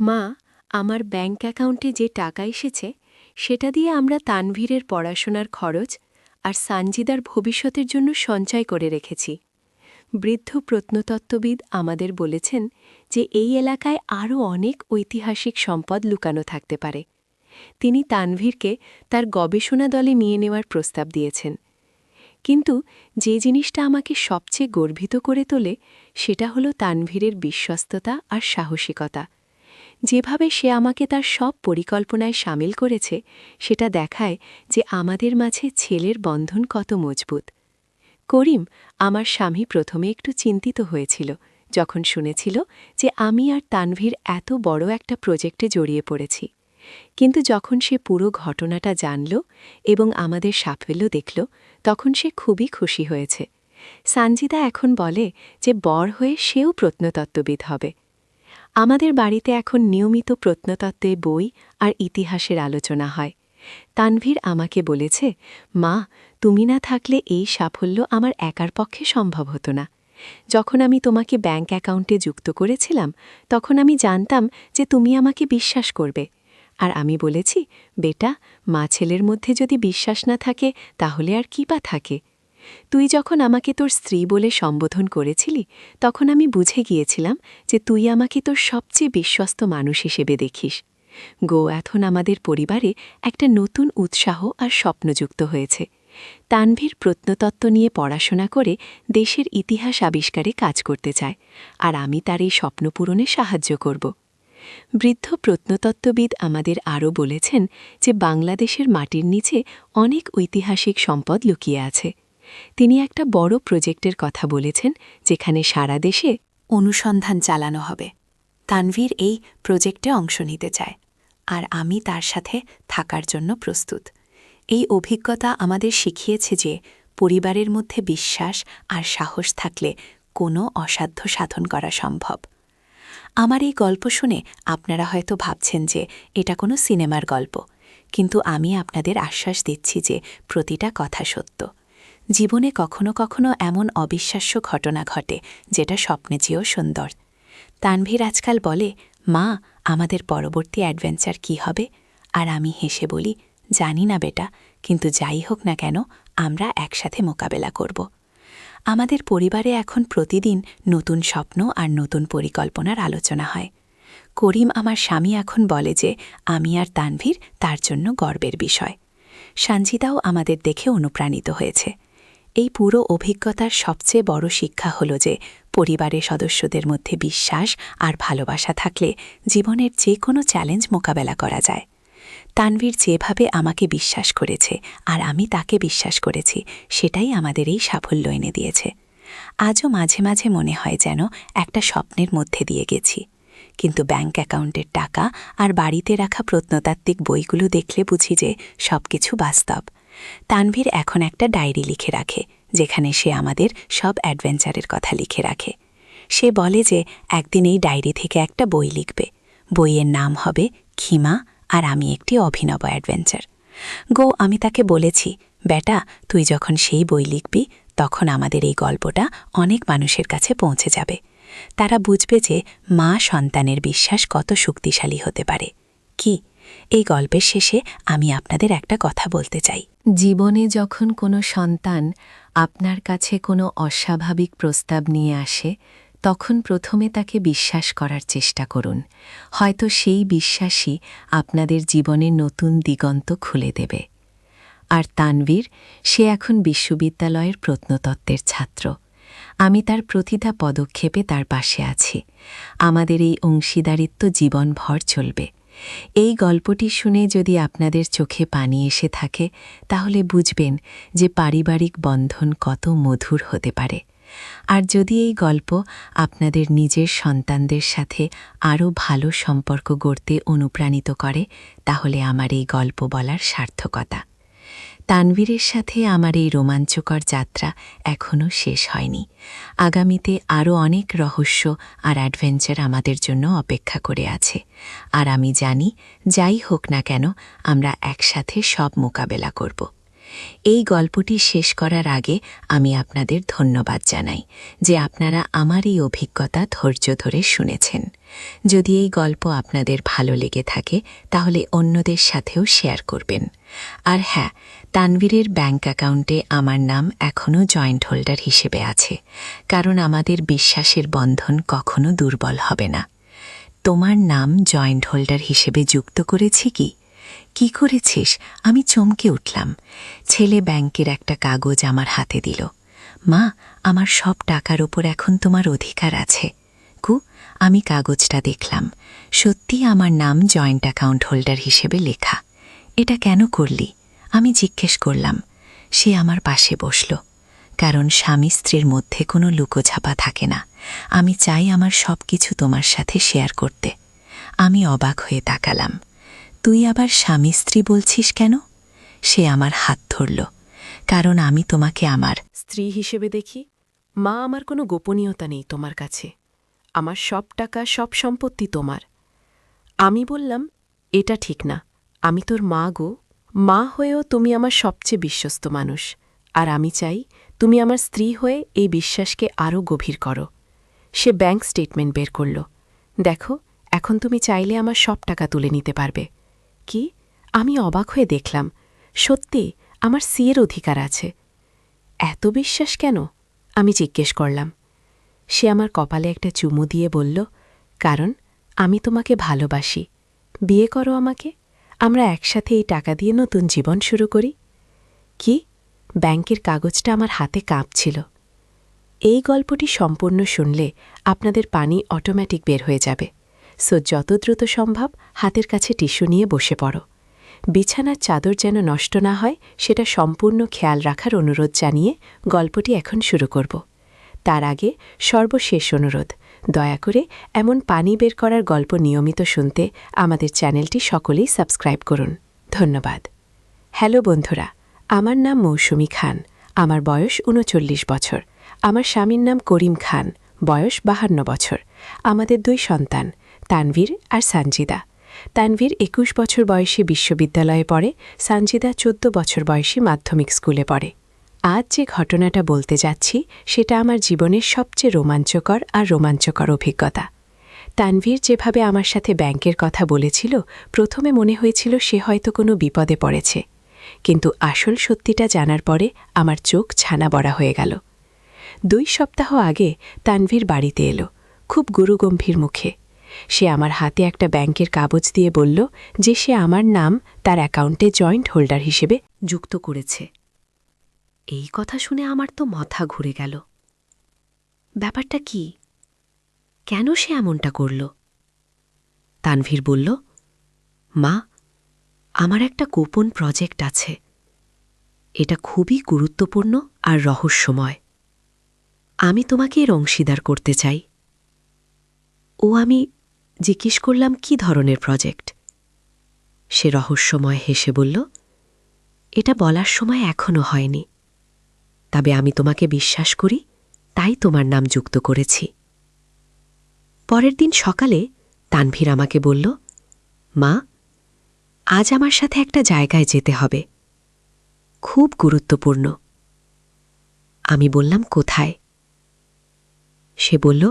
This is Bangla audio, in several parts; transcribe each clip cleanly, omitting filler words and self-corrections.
মা, আমার ব্যাঙ্ক অ্যাকাউন্টে যে টাকা এসেছে সেটা দিয়ে আমরা তানভীরের পড়াশোনার খরচ আর সানজিদার ভবিষ্যতের জন্য সঞ্চয় করে রেখেছি। বৃদ্ধ প্রত্নতত্ত্ববিদ আমাদের বলেছেন যে এই এলাকায় আরও অনেক ঐতিহাসিক সম্পদ লুকানো থাকতে পারে। তিনি তানভীরকে তার গবেষণা দলে নিয়ে নেওয়ার প্রস্তাব দিয়েছেন। কিন্তু যে জিনিসটা আমাকে সবচেয়ে গর্বিত করে তোলে সেটা হলো তানভীরের বিশ্বস্ততা আর সাহসিকতা। যেভাবে সে আমাকে তার সব পরিকল্পনায় সামিল করেছে সেটা দেখায় যে আমাদের মাঝে ছেলের বন্ধন কত মজবুত। করিম, আমার স্বামী প্রথমে একটু চিন্তিত হয়েছিল যখন শুনেছিল যে আমি আর তানভীর এত বড় একটা প্রজেক্টে জড়িয়ে পড়েছি। কিন্তু যখন সে পুরো ঘটনাটা জানল এবং আমাদের সাফল্য দেখল, তখন সে খুবই খুশি হয়েছে। সানজিদা এখন বলে যে বড় হয়ে সেও প্রত্নতত্ত্ববিদ হবে। আমাদের বাড়িতে এখন নিয়মিত প্রত্নতত্ত্বের বই আর ইতিহাসের আলোচনা হয়। তানভীর আমাকে বলেছে, মা, তুমি না থাকলে এই সাফল্য আমার একার পক্ষে সম্ভব হতো না। যখন আমি তোমাকে ব্যাঙ্ক অ্যাকাউন্টে যুক্ত করেছিলাম তখন আমি জানতাম যে তুমি আমাকে বিশ্বাস করবে। আর আমি বলেছি, বেটা, মা ছেলের মধ্যে যদি বিশ্বাস না থাকে তাহলে আর কী বা থাকে। তুই যখন আমাকে তোর স্ত্রী বলে সম্বোধন করেছিলি তখন আমি বুঝে গিয়েছিলাম যে তুই আমাকে তোর সবচেয়ে বিশ্বস্ত মানুষ হিসেবে দেখিস। এখন আমাদের পরিবারে একটা নতুন উৎসাহ আর স্বপ্ন যুক্ত হয়েছে। তানভীর প্রত্নতত্ত্ব নিয়ে পড়াশোনা করে দেশের ইতিহাস আবিষ্কারে কাজ করতে চায়, আর আমি তার এই স্বপ্ন পূরণে সাহায্য করব। বৃদ্ধ প্রত্নতত্ত্ববিদ আমাদের আরও বলেছেন যে বাংলাদেশের মাটির নিচে অনেক ঐতিহাসিক সম্পদ লুকিয়ে আছে। তিনি একটা বড় প্রজেক্টের কথা বলেছেন যেখানে সারা দেশে অনুসন্ধান চালানো হবে। তানভীর এই প্রজেক্টে অংশ নিতে চায়, আর আমি তার সাথে থাকার জন্য প্রস্তুত। এই অভিজ্ঞতা আমাদের শিখিয়েছে যে পরিবারের মধ্যে বিশ্বাস আর সাহস থাকলে কোনো অসাধ্য সাধন করা সম্ভব। আমার এই গল্প শুনে আপনারা হয়তো ভাবছেন যে এটা কোনো সিনেমার গল্প, কিন্তু আমি আপনাদের আশ্বাস দিচ্ছি যে প্রতিটা কথা সত্য। জীবনে কখনো কখনো এমন অবিশ্বাস্য ঘটনা ঘটে যেটা স্বপ্নে চেয়েও সুন্দর। তানভীর আজকাল বলে, মা, আমাদের পরবর্তী অ্যাডভেঞ্চার কী হবে? আর আমি হেসে বলি, জানি না বেটা, কিন্তু যাই হোক না কেন আমরা একসাথে মোকাবেলা করব। আমাদের পরিবারে এখন প্রতিদিন নতুন স্বপ্ন আর নতুন পরিকল্পনার আলোচনা হয়। করিম, আমার স্বামী, এখন বলে যে আমি আর তানভীর তার জন্য গর্বের বিষয়। সানজিদাও আমাদের দেখে অনুপ্রাণিত হয়েছে। এই পুরো অভিজ্ঞতার সবচেয়ে বড় শিক্ষা হল যে পরিবারের সদস্যদের মধ্যে বিশ্বাস আর ভালোবাসা থাকলে জীবনের যে কোনো চ্যালেঞ্জ মোকাবেলা করা যায়। তানভীর যেভাবে আমাকে বিশ্বাস করেছে আর আমি তাকে বিশ্বাস করেছি, সেটাই আমাদের এই সাফল্য এনে দিয়েছে। আজও মাঝে মাঝে মনে হয় যেন একটা স্বপ্নের মধ্যে দিয়ে গেছি, কিন্তু ব্যাঙ্ক অ্যাকাউন্টের টাকা আর বাড়িতে রাখা প্রত্নতাত্ত্বিক বইগুলো দেখলে বুঝি যে সবকিছু বাস্তব। তানভীর এখন একটা ডায়েরি লিখে রাখে যেখানে সে আমাদের সব অ্যাডভেঞ্চারের কথা লিখে রাখে। সে বলে যে একদিন এই ডায়েরি থেকে একটা বই লিখবে। বইয়ের নাম হবে খিমা আর আমি একটি অভিনব অ্যাডভেঞ্চার। আমি তাকে বলেছি, বেটা, তুই যখন সেই বই লিখবি তখন আমাদের এই গল্পটা অনেক মানুষের কাছে পৌঁছে যাবে। তারা বুঝবে যে মা সন্তানের বিশ্বাস কত শক্তিশালী হতে পারে। কি, এই গল্পের শেষে আমি আপনাদের একটা কথা বলতে চাই। জীবনে যখন কোনো সন্তান আপনার কাছে কোনো অস্বাভাবিক প্রস্তাব নিয়ে আসে তখন প্রথমে তাকে বিশ্বাস করার চেষ্টা করুন। হয়তো সেই বিশ্বাসই আপনাদের জীবনে নতুন দিগন্ত খুলে দেবে। আর তানভীর, সে এখন বিশ্ববিদ্যালয়ের প্রত্নতত্ত্বের ছাত্র। আমি তার প্রতিটা পদক্ষেপে তার পাশে আছি। আমাদের এই অংশীদারিত্ব জীবনভর চলবে। এই গল্পটি শুনে যদি আপনাদের চোখে পানি এসে থাকে তাহলে বুঝবেন যে পারিবারিক বন্ধন কত মধুর হতে পারে। আর যদি এই গল্প আপনাদের নিজের সন্তানদের সাথে আরও ভালো সম্পর্ক গড়তে অনুপ্রাণিত করে তাহলে আমার এই গল্প বলার সার্থকতা। তানভীরের সাথে আমার এই রোমাঞ্চকর যাত্রা এখনও শেষ হয়নি। আগামীতে আরও অনেক রহস্য আর অ্যাডভেঞ্চার আমাদের জন্য অপেক্ষা করে আছে। আর আমি জানি, যাই হোক না কেন আমরা একসাথে সব মোকাবেলা করব। এই গল্পটি শেষ করার আগে আমি আপনাদের ধন্যবাদ জানাই যে আপনারা আমার এই অভিজ্ঞতা ধৈর্য ধরে শুনেছেন। যদি এই গল্প আপনাদের ভালো লেগে থাকে তাহলে অন্যদের সাথেও শেয়ার করবেন। আর হ্যাঁ, তানভীরের ব্যাংক অ্যাকাউন্টে আমার নাম এখনও জয়েন্ট হোল্ডার হিসেবে আছে, কারণ আমাদের বিশ্বাসের বন্ধন কখনো দুর্বল হবে না। তোমার নাম জয়েন্ট হোল্ডার হিসেবে যুক্ত করেছি কি? কি করেছিস? আমি চমকে উঠলাম। ছেলে ব্যাংকের একটা কাগজ আমার হাতে দিল। মা, আমার সব টাকার ওপর এখন তোমার অধিকার আছে। আমি কাগজটা দেখলাম, সত্যি আমার নাম জয়েন্ট অ্যাকাউন্ট হোল্ডার হিসেবে লেখা। এটা কেন করলি? আমি জিজ্ঞেস করলাম। সে আমার পাশে বসল, কারণ স্বামী স্ত্রীর মধ্যে কোনো লুকোঝাপা থাকে না। আমি চাই আমার সব কিছু তোমার সাথে শেয়ার করতে। আমি অবাক হয়ে তাকালাম। তুই আবার স্বামী স্ত্রী বলছিস কেন? সে আমার হাত ধরল। কারণ আমি তোমাকে আমার স্ত্রী হিসেবে দেখি। মা, আমার কোনো গোপনীয়তা নেই তোমার কাছে। আমার সব টাকা, সব সম্পত্তি তোমার। আমি বললাম, এটা ঠিক না। আমি তোর মা গো। মা হয়েও তুমি আমার সবচেয়ে বিশ্বস্ত মানুষ, আর আমি চাই তুমি আমার স্ত্রী হয়ে এই বিশ্বাসকে আরও গভীর করো। সে ব্যাংক স্টেটমেন্ট বের করল। দেখো, এখন তুমি চাইলে আমার সব টাকা তুলে নিতে পারবে। কি? আমি অবাক হয়ে দেখলাম, সত্যি আমার সিয়ের অধিকার আছে। এত বিশ্বাস কেন? আমি জিজ্ঞেস করলাম। সে আমার কপালে একটা চুমু দিয়ে বলল, কারণ আমি তোমাকে ভালোবাসি। বিয়ে করো আমাকে, আমরা একসাথে এই টাকা দিয়ে নতুন জীবন শুরু করি। কি? ব্যাংকের কাগজটা আমার হাতে কাঁপছিল। এই গল্পটি সম্পূর্ণ শুনলে আপনাদের পানি অটোমেটিক বের হয়ে যাবে। সো যত দ্রুত সম্ভব হাতের কাছে টিস্যু নিয়ে বসে পড়ো। বিছানার চাদর যেন নষ্ট না হয় সেটা সম্পূর্ণ খেয়াল রাখার অনুরোধ জানিয়ে গল্পটি এখন শুরু করব। তার আগে সর্বশেষ অনুরোধ, দয়া করে এমন পানি বের করার গল্প নিয়মিত শুনতে আমাদের চ্যানেলটি সকলেই সাবস্ক্রাইব করুন। ধন্যবাদ। হ্যালো বন্ধুরা, আমার নাম মৌসুমী খান। আমার বয়স ৩৯ বছর। আমার স্বামীর নাম করিম খান, বয়স ৫২ বছর। আমাদের ২ সন্তান, তানভীর আর সানজিদা। তানভীর ২১ বছর বয়সে বিশ্ববিদ্যালয়ে পড়ে, সানজিদা ১৪ বছর বয়সী মাধ্যমিক স্কুলে পড়ে। আজ যে ঘটনাটা বলতে যাচ্ছি সেটা আমার জীবনের সবচেয়ে রোমাঞ্চকর অভিজ্ঞতা। তানভীর যেভাবে আমার সাথে ব্যাংকের কথা বলেছিল, প্রথমে মনে হয়েছিল সে হয়তো কোনো বিপদে পড়েছে, কিন্তু আসল সত্যিটা জানার পরে আমার চোখ ছানা বড়া হয়ে গেল। ২ সপ্তাহ আগে তানভীর বাড়িতে এলো, খুব গুরুগম্ভীর মুখে। সে আমার হাতে একটা ব্যাংকের কাগজ দিয়ে বলল যে সে আমার নাম তার অ্যাকাউন্টে জয়েন্ট হোল্ডার হিসেবে যুক্ত করেছে। এই কথা শুনে আমার তো মাথা ঘুরে গেল। ব্যাপারটা কি? কেন সে এমনটা করল? তানভীর বলল, মা, আমার একটা গোপন প্রজেক্ট আছে। এটা খুবই গুরুত্বপূর্ণ আর রহস্যময়। আমি তোমাকে এর অংশীদার করতে চাই। আমি জিজ্ঞেস করলাম, কি ধরনের প্রজেক্ট? সে রহস্যময় হেসে বলল, এটা বলার সময় এখনো হয়নি, তবে আমি তোমাকে বিশ্বাস করি, তাই তোমার নাম যুক্ত করেছি। পরের দিন সকালে তানভীর আমাকে বলল, মা, আজ আমার সাথে একটা জায়গায় যেতে হবে, খুব গুরুত্বপূর্ণ। আমি বললাম, কোথায়? সে বলল,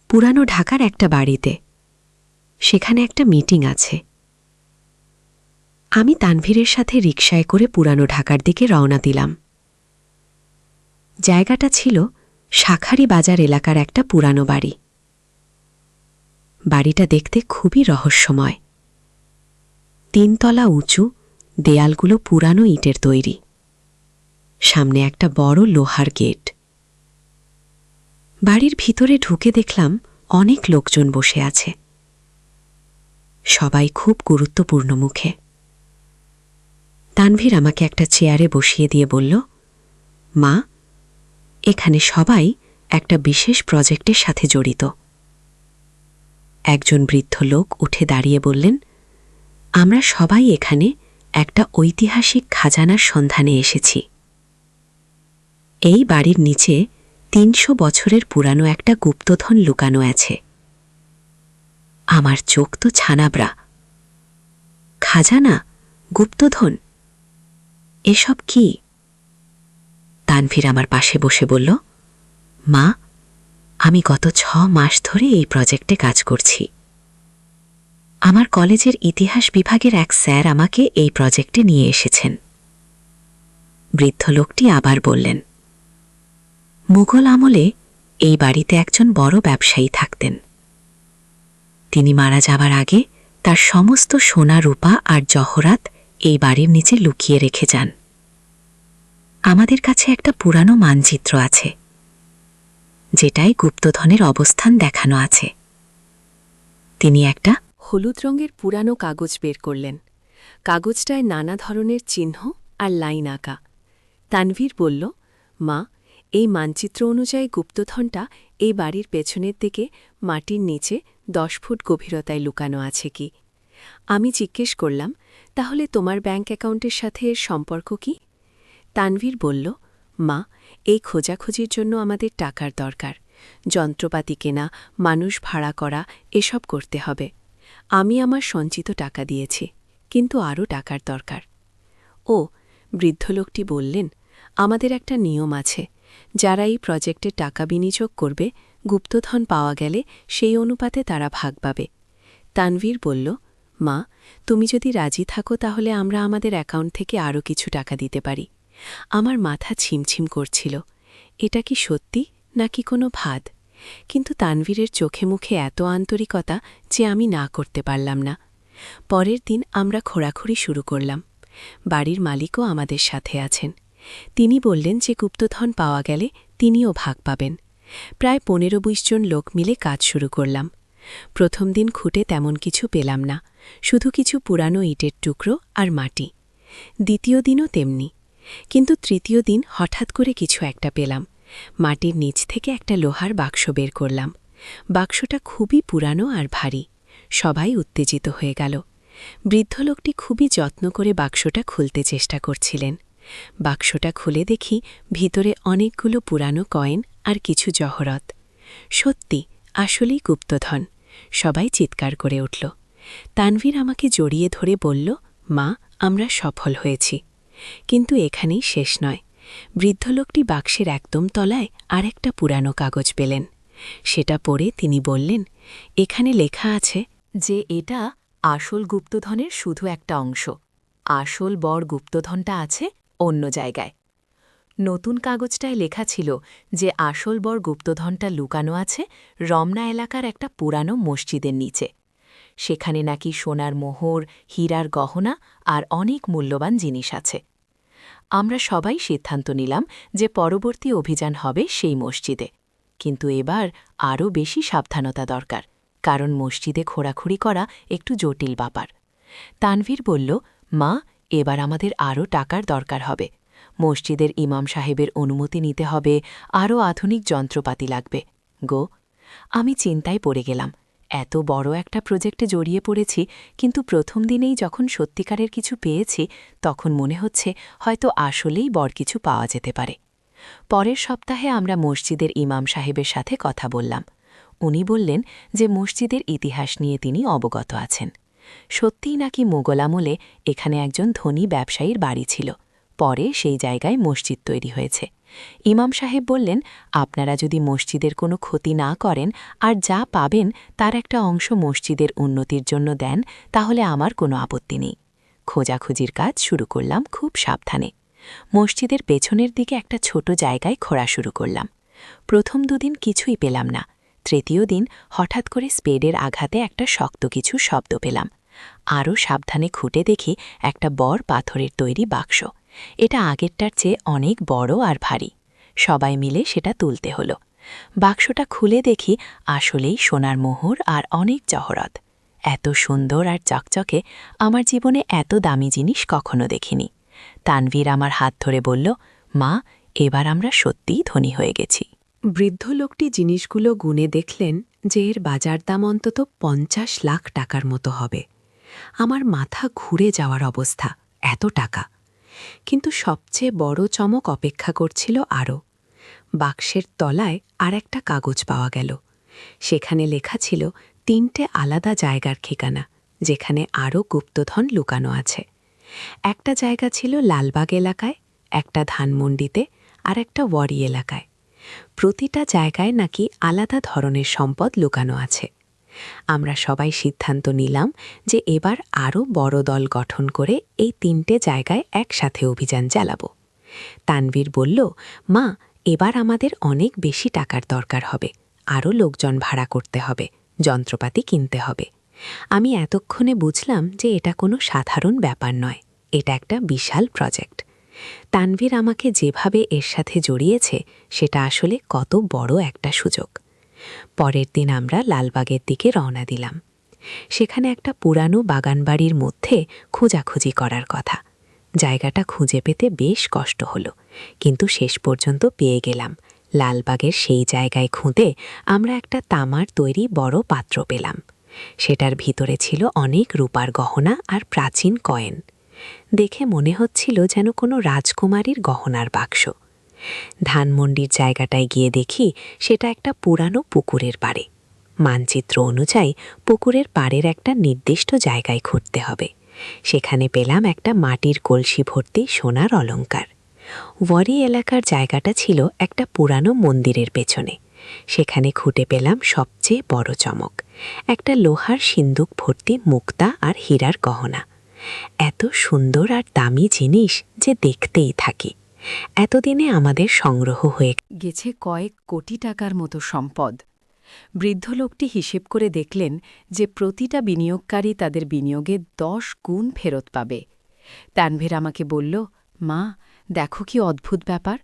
পুরানো ঢাকার একটা বাড়িতে, সেখানে একটা মিটিং আছে। আমি তানভীরের সাথে রিকশায় করে পুরানো ঢাকার দিকে রওনা দিলাম। জায়গাটা ছিল শাখারি বাজার এলাকার একটা পুরানো বাড়ি। বাড়িটা দেখতে খুবই রহস্যময়। ৩ তলা উঁচু, দেয়ালগুলো পুরানো ইটের তৈরি। সামনে একটা বড় লোহার গেট। বাড়ির ভিতরে ঢুকে দেখলাম অনেক লোকজন বসে আছে, সবাই খুব গুরুত্বপূর্ণ মুখে। তানভীর আমাকে একটা চেয়ারে বসিয়ে দিয়ে বলল, মা, এখানে সবাই একটা বিশেষ প্রজেক্টের সাথে জড়িত। একজন বৃদ্ধ লোক উঠে দাঁড়িয়ে বললেন, আমরা সবাই এখানে একটা ঐতিহাসিক খাজানার সন্ধানে এসেছি। এই বাড়ির নিচে ৩০০ বছরের পুরানো একটা গুপ্তধন লুকানো আছে। আমার চোখ তো ছানাবড়া। খাজানা, গুপ্তধন, এসব কি? তানভীর আমার পাশে বসে বলল, মা, আমি গত 6 মাস ধরে এই প্রজেক্টে কাজ করছি। আমার কলেজের ইতিহাস বিভাগের এক স্যার আমাকে এই প্রজেক্টে নিয়ে এসেছেন। বৃদ্ধ লোকটি আবার বললেন, মুঘল আমলে এই বাড়িতে একজন বড় ব্যবসায়ী থাকতেন। তিনি মারা যাবার আগে তার সমস্ত সোনা রূপা আর জহরাত এই বাড়ির নিচে লুকিয়ে রেখে যান। আমাদের কাছে একটা পুরানো মানচিত্র আছে, যেটাই গুপ্তধনের অবস্থান দেখানো আছে। তিনি একটা হলুদ রঙের পুরানো কাগজ বের করলেন। কাগজটায় নানা ধরনের চিহ্ন আর লাইন আঁকা। তানভীর বলল, মা, এই মানচিত্র অনুযায়ী গুপ্তধনটা এই বাড়ির পেছনের দিকে মাটির নিচে 10 ফুট গভীরতায় লুকানো আছে কি? আমি জিজ্ঞেস করলাম, তাহলে তোমার ব্যাঙ্ক অ্যাকাউন্টের সাথে এর সম্পর্ক কি? তানভীর বলল, মা, এই খোঁজাখুঁজির জন্য আমাদের টাকার দরকার। যন্ত্রপাতি কেনা, মানুষ ভাড়া করা, এসব করতে হবে। আমি আমার সঞ্চিত টাকা দিয়েছি, কিন্তু আরও টাকার দরকার। ও, বৃদ্ধ লোকটি বললেন, আমাদের একটা নিয়ম আছে। যারা এই প্রজেক্টে টাকা বিনিয়োগ করবে, গুপ্তধন পাওয়া গেলে সেই অনুপাতে তারা ভাগ পাবে। তানভীর বলল, মা, তুমি যদি রাজি থাকো তাহলে আমরা আমাদের অ্যাকাউন্ট থেকে আরও কিছু টাকা দিতে পারি। আমার মাথা ছিমছিম করছিল, এটা কি সত্যি নাকি কোনো ফাঁদ? কিন্তু তানভীরের চোখে মুখে এত আন্তরিকতা যে আমি না করতে পারলাম না। পরের দিন আমরা খোঁড়াখুড়ি শুরু করলাম। বাড়ির মালিকও আমাদের সাথে আছেন। তিনি বললেন যে গুপ্তধন পাওয়া গেলে তিনিও ভাগ পাবেন। প্রায় 15-20 জন লোক মিলে কাজ শুরু করলাম। প্রথম দিন খুঁটে তেমন কিছু পেলাম না, শুধু কিছু পুরানো ইটের টুকরো আর মাটি। দ্বিতীয় দিনও তেমনি। কিন্তু তৃতীয় দিন হঠাৎ করে কিছু একটা পেলাম। মাটির নিচ থেকে একটা লোহার বাক্স বের করলাম। বাক্সটা খুবই পুরানো আর ভারী। সবাই উত্তেজিত হয়ে গেল। বৃদ্ধ লোকটি খুবই যত্ন করে বাক্সটা খুলতে চেষ্টা করছিলেন। বাক্সটা খুলে দেখি ভিতরে অনেকগুলো পুরানো কয়েন আর কিছু জহরত। সত্যি, আসলেই গুপ্তধন। সবাই চিৎকার করে উঠল। তানভীর আমাকে জড়িয়ে ধরে বলল, মা, আমরা সফল হয়েছি। কিন্তু এখানেই শেষ নয়। বৃদ্ধ লোকটি বাক্সের একদম তলায় আরেকটা পুরানো কাগজ পেলেন। সেটা পড়ে তিনি বললেন, এখানে লেখা আছে যে এটা আসল গুপ্তধনের শুধু একটা অংশ। আসল বড় গুপ্তধনটা আছে অন্য জায়গায়। নতুন কাগজটায় লেখা ছিল যে আসল বড় গুপ্তধনটা লুকানো আছে রমনা এলাকার একটা পুরানো মসজিদের নিচে। সেখানে নাকি সোনার মোহর, হীরার গহনা আর অনেক মূল্যবান জিনিস আছে। আমরা সবাই সিদ্ধান্ত নিলাম যে পরবর্তী অভিযান হবে সেই মসজিদে। কিন্তু এবার আরও বেশি সাবধানতা দরকার, কারণ মসজিদে খোঁড়াখুড়ি করা একটু জটিল ব্যাপার। তানভীর বলল, মা, এবার আমাদের আরও টাকার দরকার হবে। মসজিদের ইমাম সাহেবের অনুমতি নিতে হবে, আরও আধুনিক যন্ত্রপাতি লাগবে। গো, আমি চিন্তায় পড়ে গেলাম। এত বড় একটা প্রজেক্টে জড়িয়ে পড়েছি, কিন্তু প্রথম দিনেই যখন সত্যিকারের কিছু পেয়েছি তখন মনে হচ্ছে হয়তো আসলেই বড় কিছু পাওয়া যেতে পারে। পরের সপ্তাহে আমরা মসজিদের ইমাম সাহেবের সাথে কথা বললাম। উনি বললেন যে মসজিদের ইতিহাস নিয়ে তিনি অবগত আছেন। সত্যিই নাকি মোগল আমলে এখানে একজন ধনী ব্যবসায়ীর বাড়ি ছিল। পরে সেই জায়গায় মসজিদ তৈরি হয়েছে। ইমাম সাহেব বললেন, আপনারা যদি মসজিদের কোনো ক্ষতি না করেন আর যা পাবেন তার একটা অংশ মসজিদের উন্নতির জন্য দেন, তাহলে আমার কোনো আপত্তি নেই। খোঁজাখুঁজির কাজ শুরু করলাম খুব সাবধানে। মসজিদের পেছনের দিকে একটা ছোট জায়গায় খোঁড়া শুরু করলাম। প্রথম দুদিন কিছুই পেলাম না। তৃতীয় দিন হঠাৎ করে স্পেডের আঘাতে একটা শক্ত কিছু শব্দ পেলাম। আরও সাবধানে খুঁটে দেখি একটা বড় পাথরের তৈরি বাক্স। এটা আগেরটার চেয়ে অনেক বড় আর ভারী। সবাই মিলে সেটা তুলতে হলো। বাক্সটা খুলে দেখি আসলেই সোনার মোহর আর অনেক জহরত। এত সুন্দর আর চকচকে, আমার জীবনে এত দামি জিনিস কখনো দেখিনি। তানভীর আমার হাত ধরে বলল, মা, এবার আমরা সত্যিই ধনী হয়ে গেছি। বৃদ্ধ লোকটি জিনিসগুলো গুনে দেখলেন যে এর বাজার দাম অন্তত 50 লাখ টাকার মতো হবে। আমার মাথা ঘুরে যাওয়ার অবস্থা, এত টাকা! কিন্তু সবচেয়ে বড় চমক অপেক্ষা করছিল আরও। বাক্সের তলায় আর একটা কাগজ পাওয়া গেল। সেখানে লেখা ছিল 3টে আলাদা জায়গার ঠিকানা, যেখানে আরও গুপ্তধন লুকানো আছে। একটা জায়গা ছিল লালবাগ এলাকায়, একটা ধানমন্ডিতে আর একটা ওয়ারি এলাকায়। প্রতিটা জায়গায় নাকি আলাদা ধরনের সম্পদ লুকানো আছে। আমরা সবাই সিদ্ধান্ত নিলাম যে এবার আরও বড় দল গঠন করে এই 3টে জায়গায় একসাথে অভিযান চালাব। তানভীর বলল, মা, এবার আমাদের অনেক বেশি টাকার দরকার হবে, আরও লোকজন ভাড়া করতে হবে, যন্ত্রপাতি কিনতে হবে। আমি এতক্ষণে বুঝলাম যে এটা কোনো সাধারণ ব্যাপার নয়, এটা একটা বিশাল প্রজেক্ট। তানভীর আমাকে যেভাবে এর সাথে জড়িয়েছে সেটা আসলে কত বড় একটা সুযোগ। পরের দিন আমরা লালবাগের দিকে রওনা দিলাম। সেখানে একটা পুরানো বাগানবাড়ির মধ্যে খোঁজাখুঁজি করার কথা। জায়গাটা খুঁজে পেতে বেশ কষ্ট হলো, কিন্তু শেষ পর্যন্ত পেয়ে গেলাম। লালবাগের সেই জায়গায় খুঁজে আমরা একটা তামার তৈরি বড় পাত্র পেলাম। সেটার ভিতরে ছিল অনেক রূপার গহনা আর প্রাচীন কয়েন। দেখে মনে হচ্ছিল যেন কোনো রাজকুমারীর গহনার বাক্স। ধানমন্ডির জায়গাটায় গিয়ে দেখি সেটা একটা পুরানো পুকুরের পাড়ে। মানচিত্র অনুযায়ী পুকুরের পাড়ের একটা নির্দিষ্ট জায়গায় খুঁড়তে হবে। সেখানে পেলাম একটা মাটির কলসি ভর্তি সোনার অলংকার। ওয়ারি এলাকার জায়গাটা ছিল একটা পুরানো মন্দিরের পেছনে। সেখানে খুঁটে পেলাম সবচেয়ে বড় চমক, একটা লোহার সিন্দুক ভর্তি মুক্তা আর হীরার গহনা। এত সুন্দর আর দামি জিনিস যে দেখতেই থাকি। এতদিনে আমাদের সংগ্রহ হয়ে গেছে কয়েক কোটি টাকার মতো সম্পদ। বৃদ্ধ লোকটি হিসেব করে দেখলেন যে প্রতিটা বিনিয়োগকারী তাদের বিনিয়োগের 10 গুণ ফেরত পাবে। তানভীর আমাকে বলল, মা, দেখো কি অদ্ভুত ব্যাপার,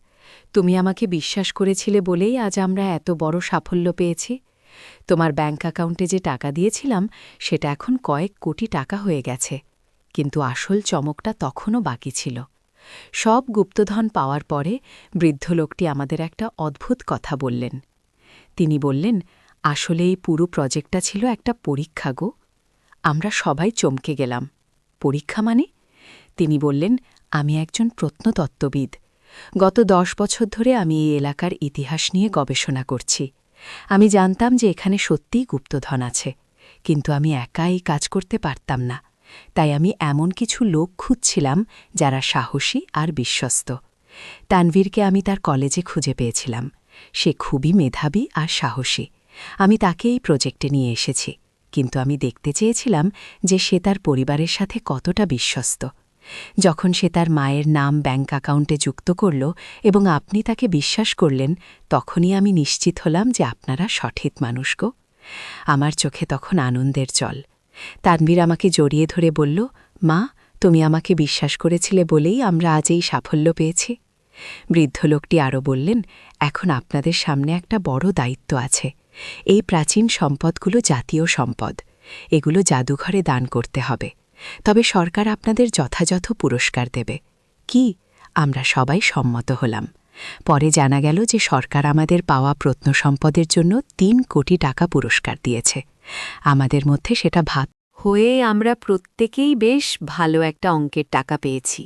তুমি আমাকে বিশ্বাস করেছিলে বলেই আজ আমরা এত বড় সাফল্য পেয়েছি। তোমার ব্যাঙ্ক অ্যাকাউন্টে যে টাকা দিয়েছিলাম সেটা এখন কয়েক কোটি টাকা হয়ে গেছে, কিন্তু আসল চমকটা তখনও বাকি ছিল। সব গুপ্তধন পাওয়ার পরে বৃদ্ধ লোকটি আমাদের একটা অদ্ভুত কথা বললেন। তিনি বললেন, আসলে এই পুরো প্রজেক্টটা ছিল একটা পরীক্ষা গো। আমরা সবাই চমকে গেলাম। পরীক্ষা মানে? তিনি বললেন, আমি একজন প্রত্নতত্ত্ববিদ। গত 10 বছর ধরে আমি এই এলাকার ইতিহাস নিয়ে গবেষণা করছি। আমি জানতাম যে এখানে সত্যিই গুপ্তধন আছে, কিন্তু আমি একা এই কাজ করতে পারতাম না। তাই আমি এমন কিছু লোক খুঁজছিলাম যারা সাহসী আর বিশ্বস্ত। তানভীরকে আমি তার কলেজে খুঁজে পেয়েছিলাম। সে খুবই মেধাবী আর সাহসী। আমি তাকে এই প্রজেক্টে নিয়ে এসেছি, কিন্তু আমি দেখতে চেয়েছিলাম যে সে তার পরিবারের সাথে কতটা বিশ্বস্ত। যখন সে তার মায়ের নাম ব্যাঙ্ক অ্যাকাউন্টে যুক্ত করল এবং আপনি তাকে বিশ্বাস করলেন, তখনই আমি নিশ্চিত হলাম যে আপনারা সঠিক মানুষ গো। আমার চোখে তখন আনন্দের জল। তানভীর আমাকে জড়িয়ে ধরে বলল, মা, তুমি আমাকে বিশ্বাস করেছিলে বলেই আমরা আজ এই সাফল্য পেয়েছি। বৃদ্ধ লোকটি আরও বললেন, এখন আপনাদের সামনে একটা বড় দায়িত্ব আছে। এই প্রাচীন সম্পদগুলো জাতীয় সম্পদ। এগুলো জাদুঘরে দান করতে হবে। তবে সরকার আপনাদের যথাযথ পুরস্কার দেবে। কি? আমরা সবাই সম্মত হলাম। পরে জানা গেল যে সরকার আমাদের পাওয়া প্রত্নসম্পদের জন্য 3 কোটি টাকা পুরস্কার দিয়েছে। আমাদের মধ্যে সেটা ভাগ হয়ে আমরা প্রত্যেকেই বেশ ভালো একটা অঙ্কের টাকা পেয়েছি।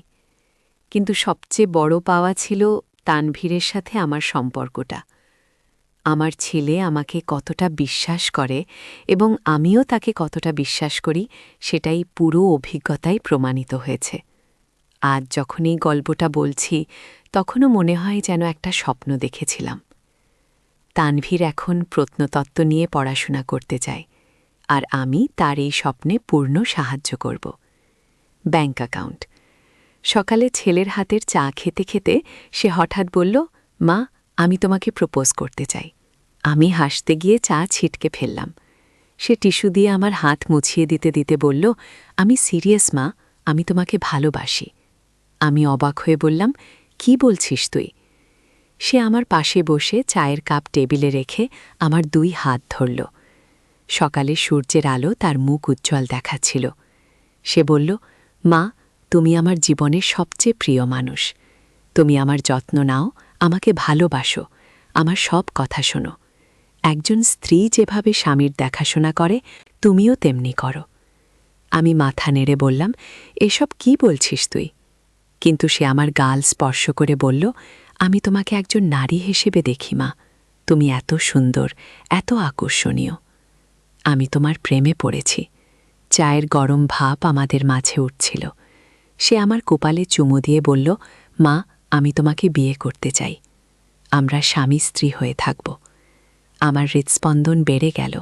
কিন্তু সবচেয়ে বড় পাওয়া ছিল তানভীরের সাথে আমার সম্পর্কটা। আমার ছেলে আমাকে কতটা বিশ্বাস করে এবং আমিও তাকে কতটা বিশ্বাস করি সেটাই পুরো অভিজ্ঞতায় প্রমাণিত হয়েছে। আজ যখন এই গল্পটা বলছি তখনও মনে হয় যেন একটা স্বপ্ন দেখেছিলাম। তানভীর এখন প্রত্নতত্ত্ব নিয়ে পড়াশোনা করতে চায়, আর আমি তার এই স্বপ্নে পূর্ণ সাহায্য করব। Bank account. সকালে ছেলের হাতের চা খেতে খেতে সে হঠাৎ বলল, মা, আমি তোমাকে প্রপোজ করতে চাই। আমি হাসতে গিয়ে চা ছিটকে ফেললাম। সে টিস্যু দিয়ে আমার হাত মুছিয়ে দিতে দিতে বলল, আমি সিরিয়াস মা, আমি তোমাকে ভালোবাসি। আমি অবাক হয়ে বললাম, কি বলছিস তুই? সে আমার পাশে বসে চায়ের কাপ টেবিলে রেখে আমার 2 হাত ধরল। সকালে সূর্যের আলো তার মুখ উজ্জ্বল দেখাচ্ছিল। সে বলল, মা, তুমি আমার জীবনের সবচেয়ে প্রিয় মানুষ। তুমি আমার যত্ন নাও, আমাকে ভালোবাসো, আমার সব কথা শোনো। একজন স্ত্রী যেভাবে স্বামীর দেখাশোনা করে তুমিও তেমনি করো। আমি মাথা নেড়ে বললাম, এসব কি বলছিস তুই? কিন্তু সে আমার গাল স্পর্শ করে বলল, আমি তোমাকে একজন নারী হিসেবে দেখি মা। তুমি এত সুন্দর, এত আকর্ষণীয়। আমি তোমার প্রেমে পড়েছি। চায়ের গরম ভাপ আমাদের মাঝে উঠছিল। সে আমার কপালে চুমু দিয়ে বলল, মা, আমি তোমাকে বিয়ে করতে চাই। আমরা স্বামী স্ত্রী হয়ে থাকব। আমার হৃৎস্পন্দন বেড়ে গেল।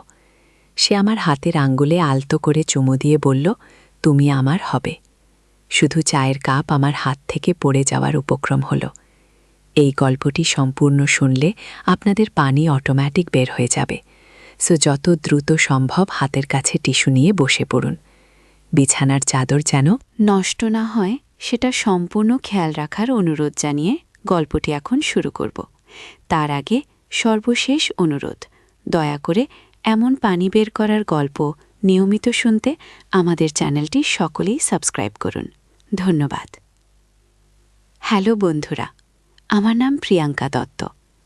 সে আমার হাতের আঙ্গুলে আলতো করে চুমু দিয়ে বলল, তুমি আমার হবে। শুধু চায়ের কাপ আমার হাত থেকে পড়ে যাওয়ার উপক্রম হল। এই গল্পটি সম্পূর্ণ শুনলে আপনাদের পানি অটোমেটিক বের হয়ে যাবে। সো যত দ্রুত সম্ভব হাতের কাছে টিস্যু নিয়ে বসে পড়ুন। বিছানার চাদর যেন নষ্ট না হয় সেটা সম্পূর্ণ খেয়াল রাখার অনুরোধ জানিয়ে গল্পটি এখন শুরু করব। তার আগে সর্বশেষ অনুরোধ, দয়া করে এমন পানি বের করার গল্প নিয়মিত শুনতে আমাদের চ্যানেলটি সকলেই সাবস্ক্রাইব করুন। ধন্যবাদ। হ্যালো বন্ধুরা, আমার নাম প্রিয়াঙ্কা দত্ত।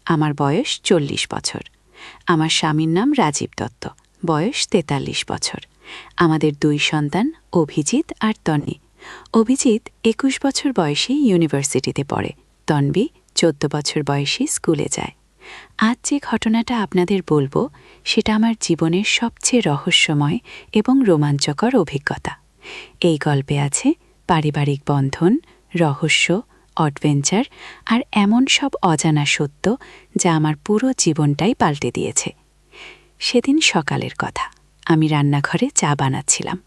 আমার বয়স 40 বছর। আমার স্বামীর নাম রাজীব দত্ত, বয়স 43 বছর। আমাদের 2 সন্তান, অভিজিৎ আর তন্বী। অভিজিৎ 21 বছর বয়সে ইউনিভার্সিটিতে পড়ে। তন্বী 14 বছর বয়সে স্কুলে যায়। আজ যে ঘটনাটা আপনাদের বলবো সেটা আমার জীবনের সবচেয়ে রহস্যময় এবং রোমাঞ্চকর অভিজ্ঞতা। এই গল্পে আছে পারিবারিক বন্ধন, রহস্য, অ্যাডভেঞ্চার আর এমন সব অজানা সত্য যা আমার পুরো জীবনটাই পাল্টে দিয়েছে। সেদিন সকালের কথা, আমি রান্নাঘরে চা বানাচ্ছিলাম।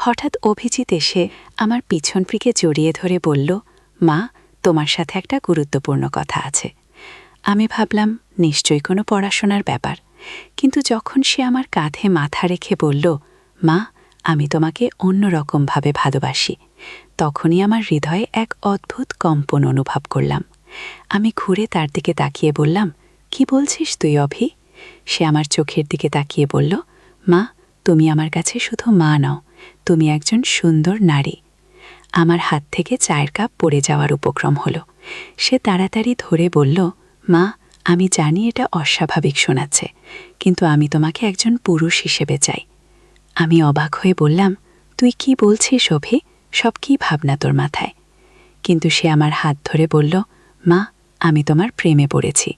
হঠাৎ অভিজিৎ এসে আমার পিছন ফিকে জড়িয়ে ধরে বলল, মা, তোমার সাথে একটা গুরুত্বপূর্ণ কথা আছে। আমি ভাবলাম নিশ্চয়ই কোনো পড়াশোনার ব্যাপার, কিন্তু যখন সে আমার কাঁধে মাথা রেখে বলল, মা, আমি তোমাকে অন্যরকমভাবে ভালোবাসি, তখনই আমার হৃদয়ে এক অদ্ভুত কম্পন অনুভব করলাম। আমি ঘুরে তার দিকে তাকিয়ে বললাম, কি বলছিস তুই অভি? সে আমার চোখের দিকে তাকিয়ে বলল, মা, তুমি আমার কাছে শুধু মা নও, তুমি একজন সুন্দর নারী। আমার হাত থেকে চায়ের কাপ পড়ে যাওয়ার উপক্রম হলো। সে তাড়াতাড়ি ধরে বলল, মা, আমি জানি এটা অস্বাভাবিক শোনাচ্ছে, কিন্তু আমি তোমাকে একজন পুরুষ হিসেবে চাই। আমি অবাক হয়ে বললাম, তুই কি বলছিস অভি? সব কি ভাবনা তোর মাথায়? কিন্তু সে আমার হাত ধরে বলল, মা, আমি তোমার প্রেমে পড়েছি।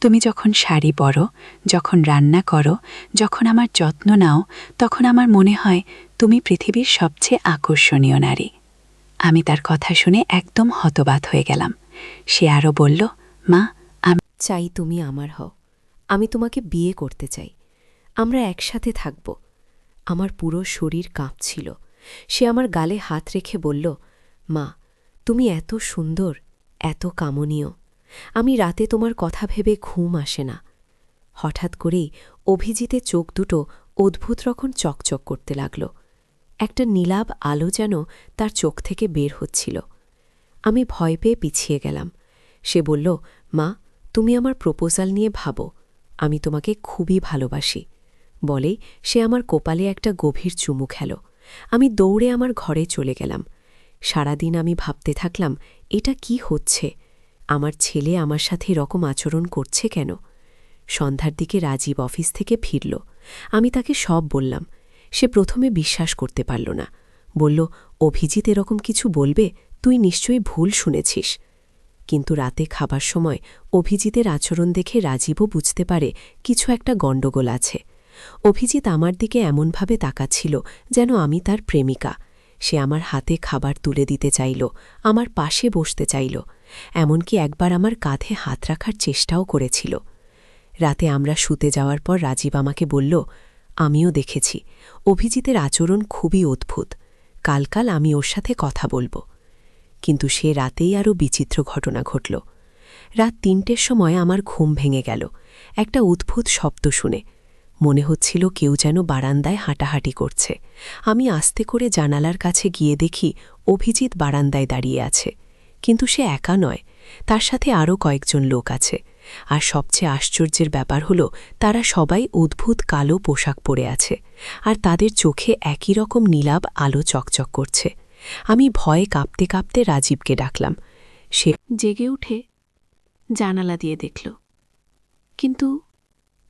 তুমি যখন শাড়ি পরো, যখন রান্না করো, যখন আমার যত্ন নাও, তখন আমার মনে হয় তুমি পৃথিবীর সবচেয়ে আকর্ষণীয় নারী। আমি তার কথা শুনে একদম হতবাক হয়ে গেলাম। সে আরও বলল, মা, আমি চাই তুমি আমার হও। আমি তোমাকে বিয়ে করতে চাই। আমরা একসাথে থাকব। আমার পুরো শরীর কাঁপছিল। সে আমার গালে হাত রেখে বলল, মা, তুমি এত সুন্দর, এত কামনীয়। আমি রাতে তোমার কথা ভেবে ঘুম আসে না। হঠাৎ করেই অভিজিতের চোখ দুটো অদ্ভুত রকম চকচক করতে লাগল। একটা নীলাভ আলো যেন তার চোখ থেকে বের হচ্ছিল। আমি ভয় পেয়ে পিছিয়ে গেলাম। সে বলল, মা, তুমি আমার প্রপোজাল নিয়ে ভাবো। আমি তোমাকে খুবই ভালোবাসি। বলেই সে আমার কপালে একটা গভীর চুমু খেল। আমি দৌড়ে আমার ঘরে চলে গেলাম। সারাদিন আমি ভাবতে থাকলাম, এটা কি হচ্ছে? আমার ছেলে আমার সাথে এরকম আচরণ করছে কেন? সন্ধ্যার দিকে রাজীব অফিস থেকে ফিরল। আমি তাকে সব বললাম। সে প্রথমে বিশ্বাস করতে পারল না। বলল, অভিজিৎ এরকম কিছু বলবে? তুই নিশ্চয়ই ভুল শুনেছিস। কিন্তু রাতে খাবার সময় অভিজিতের আচরণ দেখে রাজীবও বুঝতে পারে কিছু একটা গণ্ডগোল আছে। অভিজিৎ আমার দিকে এমনভাবে তাকাচ্ছিল যেন আমি তার প্রেমিকা। সে আমার হাতে খাবার তুলে দিতে চাইল, আমার পাশে বসতে চাইল, এমনকি একবার আমার কাঁধে হাত রাখার চেষ্টাও করেছিল। রাতে আমরা শুতে যাওয়ার পর রাজীব আমাকে বলল, আমিও দেখেছি, অভিজিতের আচরণ খুবই অদ্ভুত। কাল আমি ওর সাথে কথা বলবো। কিন্তু সে রাতেই আরও বিচিত্র ঘটনা ঘটল। রাত ৩টের সময় আমার ঘুম ভেঙে গেল একটা অদ্ভুত শব্দ শুনে। মনে হচ্ছিল কেউ যেন বারান্দায় হাঁটাহাঁটি করছে। আমি আস্তে করে জানালার কাছে গিয়ে দেখি অভিজিৎ বারান্দায় দাঁড়িয়ে আছে। কিন্তু সে একা নয়, তার সাথে আরও কয়েকজন লোক আছে। আর সবচেয়ে আশ্চর্যের ব্যাপার হলো, তারা সবাই অদ্ভুত কালো পোশাক পরে আছে, আর তাদের চোখে একই রকম নীলাভ আলো চকচক করছে। আমি ভয়ে কাঁপতে কাঁপতে রাজীবকে ডাকলাম। সে জেগে উঠে জানালা দিয়ে দেখল, কিন্তু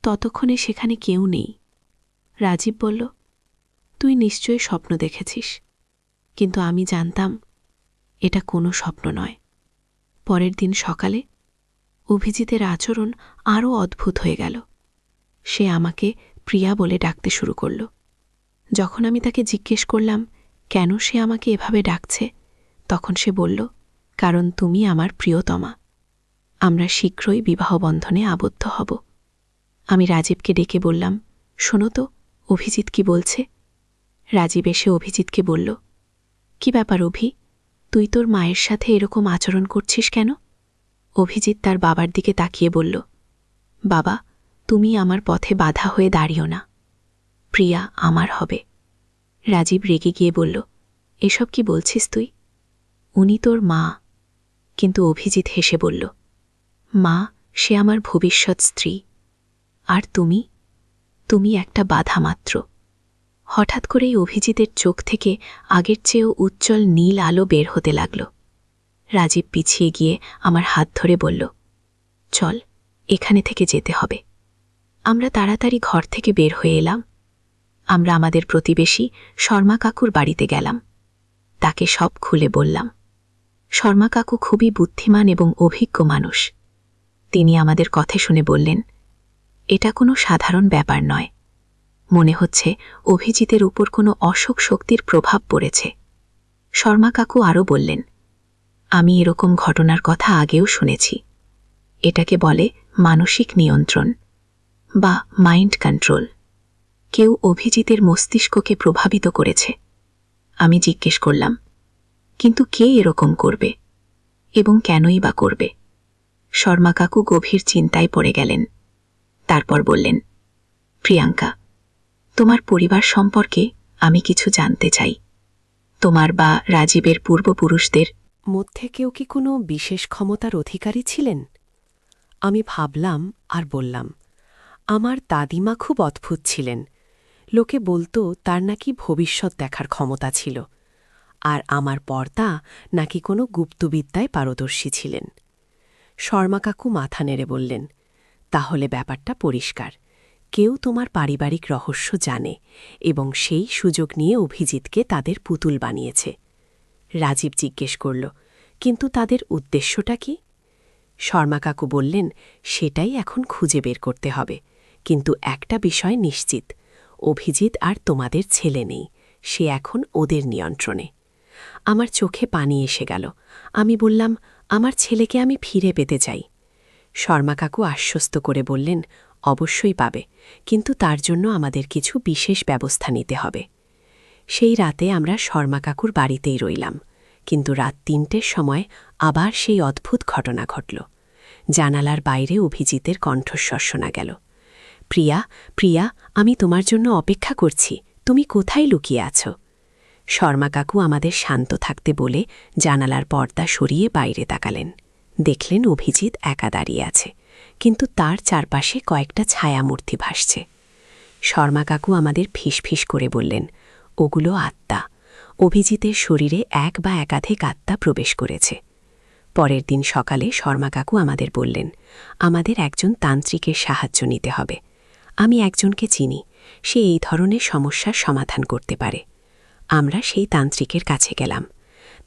ততক্ষণে সেখানে কেউ নেই। রাজীব বলল, তুই নিশ্চয়ই স্বপ্ন দেখেছিস। কিন্তু আমি জানতাম এটা কোনো স্বপ্ন নয়। পরের দিন সকালে অভিজিতের আচরণ আরও অদ্ভুত হয়ে গেল। সে আমাকে প্রিয়া বলে ডাকতে শুরু করল। যখন আমি তাকে জিজ্ঞেস করলাম কেন সে আমাকে এভাবে ডাকছে, তখন সে বলল, কারণ তুমি আমার প্রিয়তমা। আমরা শীঘ্রই বিবাহ বন্ধনে আবদ্ধ হব। আমি রাজীবকে ডেকে বললাম, শোনো তো, অভিজিৎ কি বলছে? রাজীব এসে অভিজিৎকে বলল, কি ব্যাপার অভি, তুই তোর মায়ের সাথে এরকম আচরণ করছিস কেন? অভিজিৎ তার বাবার দিকে তাকিয়ে বলল, বাবা, তুমি আমার পথে বাধা হয়ে দাঁড়িও না, প্রিয়া আমার হবে। রাজীব রেগে গিয়ে বলল, এসব কি বলছিস তুই? উনি তোর মা। কিন্তু অভিজিৎ হেসে বলল, মা, সে আমার ভবিষ্যৎ স্ত্রী, আর তুমি একটা বাধা মাত্র। হঠাৎ করেই অভিজিতের চোখ থেকে আগের চেয়েও উজ্জ্বল নীল আলো বের হতে লাগল। রাজীব পিছিয়ে গিয়ে আমার হাত ধরে বলল, চল, এখানে থেকে যেতে হবে। আমরা তাড়াতাড়ি ঘর থেকে বের হয়ে এলাম। আমরা আমাদের প্রতিবেশী শর্মা কাকুর বাড়িতে গেলাম। তাকে সব খুলে বললাম। শর্মা কাকু খুবই বুদ্ধিমান এবং অভিজ্ঞ মানুষ। তিনি আমাদের কথা শুনে বললেন, এটা কোনো সাধারণ ব্যাপার নয়। মনে হচ্ছে অভিজিতের উপর কোনো অশোক শক্তির প্রভাব পড়েছে। শর্মা কাকু আরও বললেন, আমি এরকম ঘটনার কথা আগেও শুনেছি। এটাকে বলে মানসিক নিয়ন্ত্রণ বা মাইন্ড কন্ট্রোল। কেউ অভিজিতের মস্তিষ্ককে প্রভাবিত করেছে। আমি জিজ্ঞেস করলাম, কিন্তু কে এরকম করবে এবং কেনই বা করবে? শর্মা কাকু গভীর চিন্তায় পড়ে গেলেন। তারপর বললেন, প্রিয়াঙ্কা, তোমার পরিবার সম্পর্কে আমি কিছু জানতে চাই। তোমার বা রাজীবের পূর্বপুরুষদের মধ্যে কেউ কি কোনো বিশেষ ক্ষমতার অধিকারী ছিলেন? আমি ভাবলাম আর বললাম, আমার দাদিমা খুব অদ্ভুত ছিলেন। লোকে বলতো তার নাকি ভবিষ্যৎ দেখার ক্ষমতা ছিল, আর আমার পর্দা নাকি কোনো গুপ্তবিদ্যায় পারদর্শী ছিলেন। শর্মা কাকু মাথা নেড়ে বললেন, তাহলে ব্যাপারটা পরিষ্কার। কেউ তোমার পারিবারিক রহস্য জানে এবং সেই সুযোগ নিয়ে অভিজিৎকে তাদের পুতুল বানিয়েছে। রাজীব জিজ্ঞেস করল, কিন্তু তাদের উদ্দেশ্যটা কি? শর্মা কাকু বললেন, সেটাই এখন খুঁজে বের করতে হবে। কিন্তু একটা বিষয় নিশ্চিত, অভিজিৎ আর তোমাদের ছেলে নেই, সে এখন ওদের নিয়ন্ত্রণে। আমার চোখে পানি এসে গেল। আমি বললাম, আমার ছেলেকে আমি ফিরে পেতে চাই। শর্মা কাকু আশ্বস্ত করে বললেন, অবশ্যই পাবে, কিন্তু তার জন্য আমাদের কিছু বিশেষ ব্যবস্থা নিতে হবে। সেই রাতে আমরা শর্মা কাকুর বাড়িতেই রইলাম, কিন্তু রাত ৩টের সময় আবার সেই অদ্ভুত ঘটনা ঘটল। জানালার বাইরে অভিজিতের কণ্ঠস্বর শোনা গেল, প্রিয়া, প্রিয়া, আমি তোমার জন্য অপেক্ষা করছি, তুমি কোথায় লুকিয়ে আছো? শর্মা কাকু আমাদের শান্ত থাকতে বলে জানালার পর্দা সরিয়ে বাইরে তাকালেন। দেখলেন অভিজিৎ একা দাঁড়িয়ে আছে, কিন্তু তার চারপাশে কয়েকটা ছায়ামূর্তি ভাসছে। শর্মা কাকু আমাদের ফিসফিস করে বললেন, ওগুলো আত্মা। অভিজিতের শরীরে এক বা একাধিক আত্মা প্রবেশ করেছে। পরের দিন সকালে শর্মা কাকু আমাদের বললেন, আমাদের একজন তান্ত্রিকের সাহায্য নিতে হবে। আমি একজনকে চিনি, সে এই ধরনের সমস্যার সমাধান করতে পারে। আমরা সেই তান্ত্রিকের কাছে গেলাম।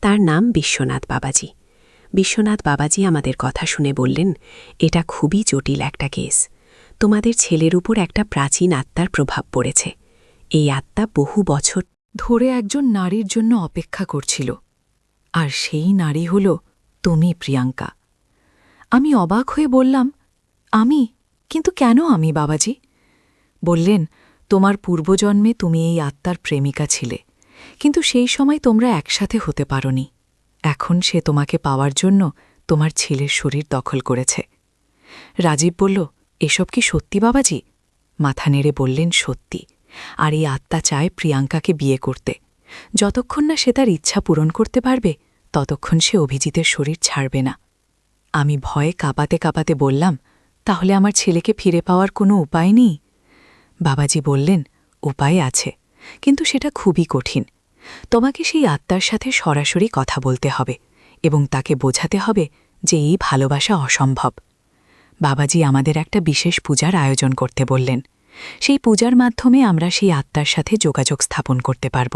তার নাম বিশ্বনাথ বাবাজি। বিশ্বনাথ বাবাজি আমাদের কথা শুনে বললেন, এটা খুবই জটিল একটা কেস। তোমাদের ছেলের উপর একটা প্রাচীন আত্মার প্রভাব পড়েছে। এই আত্মা বহু বছর ধরে একজন নারীর জন্য অপেক্ষা করছিল, আর সেই নারী হল তুমি, প্রিয়াঙ্কা। আমি অবাক হয়ে বললাম, আমি? কিন্তু কেন আমি, বাবাজি? বললেন, তোমার পূর্বজন্মে তুমি এই আত্মার প্রেমিকা ছিলে, কিন্তু সেই সময় তোমরা একসাথে হতে পারোনি। এখন সে তোমাকে পাওয়ার জন্য তোমার ছেলের শরীর দখল করেছে। রাজীব বলল, এসব কি সত্যি, বাবাজি? মাথা নেড়ে বললেন, সত্যি। আর এই আত্মা চায় প্রিয়াঙ্কাকে বিয়ে করতে। যতক্ষণ না সে তার ইচ্ছা পূরণ করতে পারবে, ততক্ষণ সে অভিজিতের শরীর ছাড়বে না। আমি ভয়ে কাঁপাতে কাঁপাতে বললাম, তাহলে আমার ছেলেকে ফিরে পাওয়ার কোনো উপায় নেই? বাবাজি বললেন, উপায় আছে, কিন্তু সেটা খুবই কঠিন। তোমাকে সেই আত্মার সাথে সরাসরি কথা বলতে হবে এবং তাকে বোঝাতে হবে যে এই ভালোবাসা অসম্ভব। বাবাজি আমাদের একটা বিশেষ পূজার আয়োজন করতে বললেন। সেই পূজার মাধ্যমে আমরা সেই আত্মার সাথে যোগাযোগ স্থাপন করতে পারব।